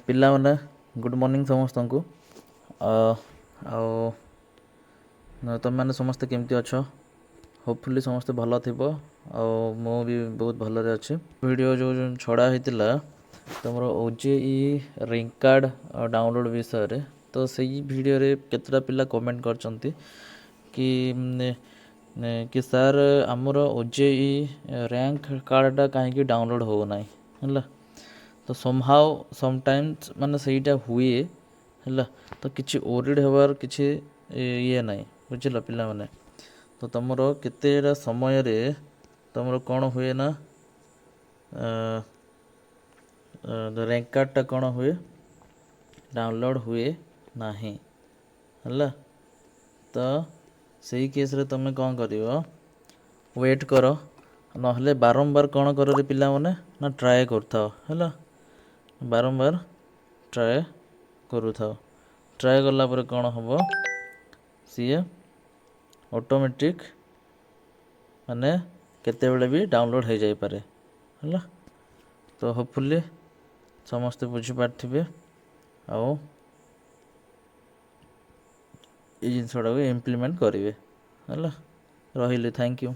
ପିଲାମାନେ good morning ସମସ୍ତଙ୍କୁ। ଆଉ ତୁମେମାନେ ସମସ୍ତେ କେମିତି ଅଛ? ହୋପଫୁଲି ସମସ୍ତେ ଭଲ ଥିବ। ଆଉ ମୁଁ ବି ବହୁତ ଭଲରେ ଅଛି। ଭିଡ଼ିଓ ଯେଉଁ ଛଡ଼ା ହେଇଥିଲା ତୁମର OJE ରିଙ୍କ୍ କାର୍ଡ଼ ଡାଉନଲୋଡ଼୍ ବିଷୟରେ, ତ ସେଇ ଭିଡ଼ିଓରେ କେତେଟା ପିଲା କମେଣ୍ଟ କରିଛନ୍ତି କି ସାର୍ ଆମର OJE ର୍ୟାଙ୍କ କାର୍ଡ଼ଟା କାହିଁକି ଡାଉନଲୋଡ଼୍ ହେଉନାହିଁ ହେଲା। ତ ସମଟାଇମ୍ସ ମାନେ ସେଇଟା ହୁଏ ହେଲା। ତ କିଛି ଓରିଡ଼୍ ହେବାର କିଛି ଇଏ ନାହିଁ, ବୁଝିଲ ପିଲାମାନେ। ତ ତୁମର କେତେଟା ସମୟରେ ତୁମର କ'ଣ ହୁଏ ନା ର୍ୟାଙ୍କ କାର୍ଡ଼ଟା କ'ଣ ହୁଏ, ଡାଉନଲୋଡ଼୍ ହୁଏ ନାହିଁ ହେଲା। ତ ସେଇ କେସ୍ରେ ତୁମେ କ'ଣ କରିବ, ୱେଟ୍ କର, ନହେଲେ ବାରମ୍ବାର କ'ଣ କରରେ ପିଲାମାନେ ନା ଟ୍ରାଏ କରୁଥାଅ ହେଲା। ବାରମ୍ବାର ଟ୍ରାଏ କରୁଥାଅ। ଟ୍ରାଏ କଲା ପରେ କ'ଣ ହେବ, ସିଏ ଅଟୋମେଟିକ୍ ମାନେ କେତେବେଳେ ବି ଡାଉନଲୋଡ଼୍ ହେଇଯାଇପାରେ ହେଲା। ତ ହୋପଫୁଲି ସମସ୍ତେ ବୁଝିପାରିଥିବେ ଆଉ ଏଇ ଜିନିଷଟାକୁ ଇମ୍ପ୍ଲିମେଣ୍ଟ କରିବେ ହେଲା। ରହିଲି, ଥ୍ୟାଙ୍କ ୟୁ।